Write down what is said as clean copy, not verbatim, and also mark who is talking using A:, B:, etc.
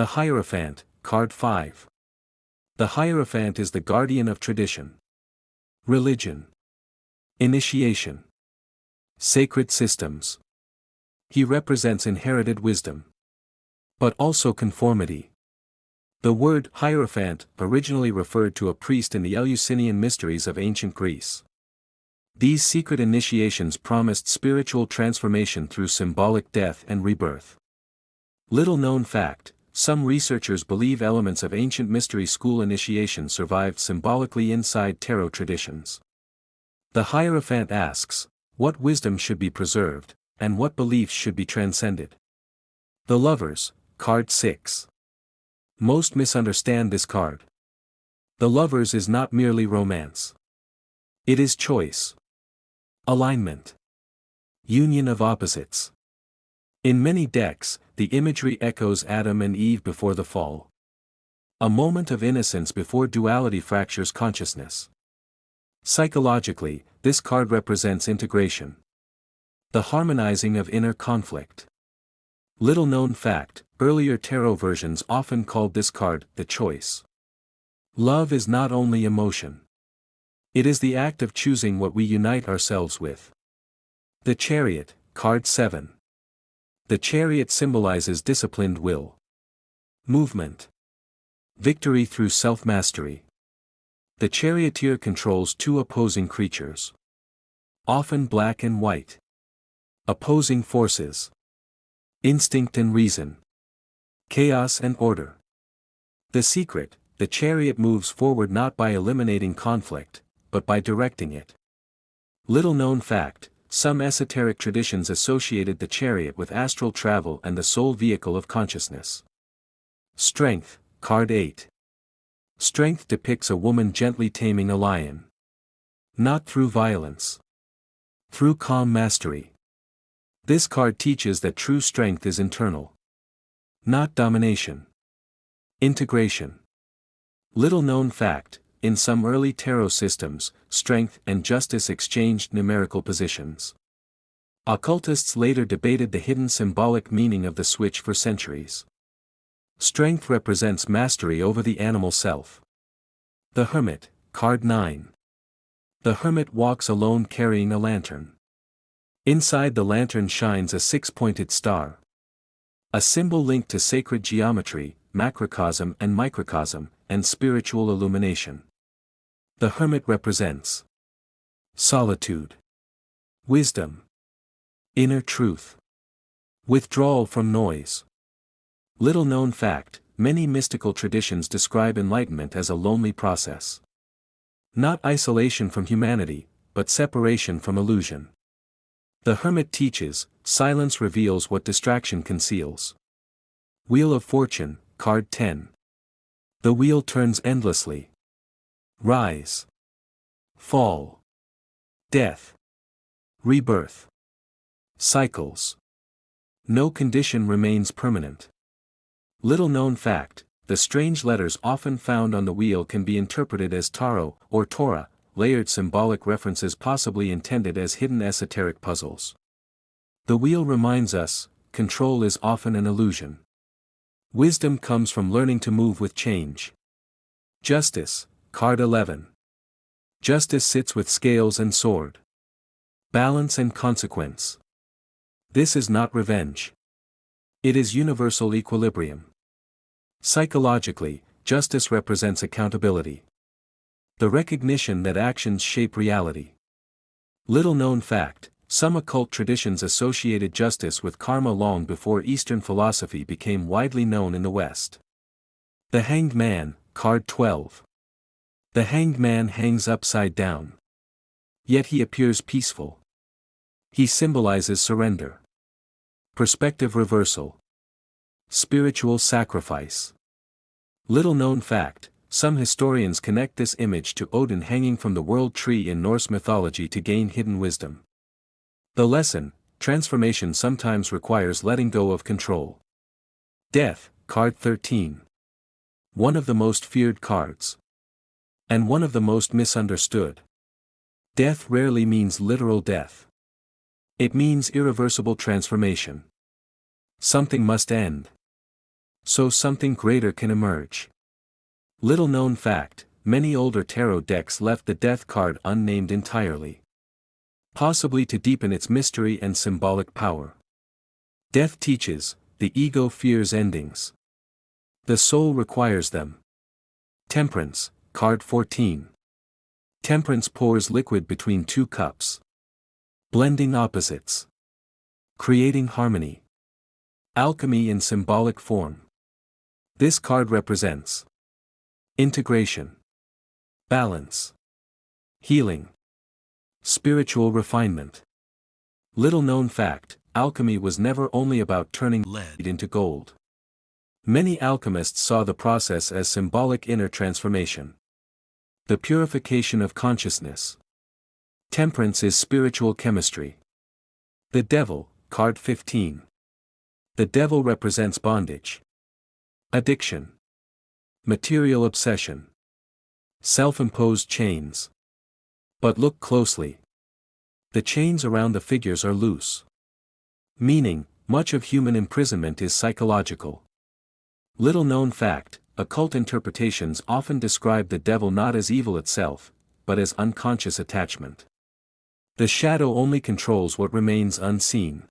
A: The Hierophant, card 5. The Hierophant is the guardian of tradition, religion, initiation, sacred systems. He represents inherited wisdom, but also conformity. The word Hierophant originally referred to a priest in the Eleusinian mysteries of ancient Greece. These secret initiations promised spiritual transformation through symbolic death and rebirth. Little known fact, some researchers believe elements of ancient mystery school initiation survived symbolically inside tarot traditions. The Hierophant asks, what wisdom should be preserved, and what beliefs should be transcended? The Lovers, card 6. Most misunderstand this card. The Lovers is not merely romance. It is choice, alignment, union of opposites. In many decks, the imagery echoes Adam and Eve before the fall. A moment of innocence before duality fractures consciousness. Psychologically, this card represents integration, the harmonizing of inner conflict. Little known fact, earlier tarot versions often called this card the Choice. Love is not only emotion. It is the act of choosing what we unite ourselves with. The Chariot, card 7. The Chariot symbolizes disciplined will, movement, victory through self-mastery. The charioteer controls two opposing creatures, often black and white. Opposing forces, instinct and reason, chaos and order. The secret, the chariot moves forward not by eliminating conflict, but by directing it. Little known fact, some esoteric traditions associated the chariot with astral travel and the sole vehicle of consciousness. Strength, card 8. Strength depicts a woman gently taming a lion. Not through violence. Through calm mastery. This card teaches that true strength is internal, not domination. Integration. Little known fact, in some early tarot systems, strength and justice exchanged numerical positions. Occultists later debated the hidden symbolic meaning of the switch for centuries. Strength represents mastery over the animal self. The Hermit, card 9. The Hermit walks alone carrying a lantern. Inside the lantern shines a six-pointed star. A symbol linked to sacred geometry, macrocosm and microcosm, and spiritual illumination. The Hermit represents solitude, wisdom, inner truth, withdrawal from noise. Little known fact, many mystical traditions describe enlightenment as a lonely process. Not isolation from humanity, but separation from illusion. The Hermit teaches, silence reveals what distraction conceals. Wheel of Fortune, card 10. The wheel turns endlessly. Rise, fall, death, rebirth, cycles. No condition remains permanent. Little known fact, the strange letters often found on the wheel can be interpreted as Tarot or Torah, layered symbolic references possibly intended as hidden esoteric puzzles. The wheel reminds us, control is often an illusion. Wisdom comes from learning to move with change. Justice, card 11. Justice sits with scales and sword. Balance and consequence. This is not revenge. It is universal equilibrium. Psychologically, justice represents accountability. The recognition that actions shape reality. Little known fact, some occult traditions associated justice with karma long before Eastern philosophy became widely known in the West. The Hanged Man, card 12. The Hanged Man hangs upside down. Yet he appears peaceful. He symbolizes surrender, perspective reversal, spiritual sacrifice. Little known fact, some historians connect this image to Odin hanging from the world tree in Norse mythology to gain hidden wisdom. The lesson, transformation sometimes requires letting go of control. Death, card 13. One of the most feared cards. And one of the most misunderstood. Death rarely means literal death. It means irreversible transformation. Something must end. so something greater can emerge. Little known fact, many older tarot decks left the Death card unnamed entirely. Possibly to deepen its mystery and symbolic power. Death teaches, the ego fears endings. The soul requires them. Temperance, card 14. Temperance pours liquid between two cups. Blending opposites. Creating harmony. Alchemy in symbolic form. This card represents integration, balance, healing, spiritual refinement. Little known fact, alchemy was never only about turning lead into gold. Many alchemists saw the process as symbolic inner transformation. The purification of consciousness. Temperance is spiritual chemistry. The Devil, card 15. The devil represents bondage, addiction, material obsession, self-imposed chains. But look closely. The chains around the figures are loose. Meaning, much of human imprisonment is psychological. Little known fact, occult interpretations often describe the devil not as evil itself, but as unconscious attachment. The shadow only controls what remains unseen.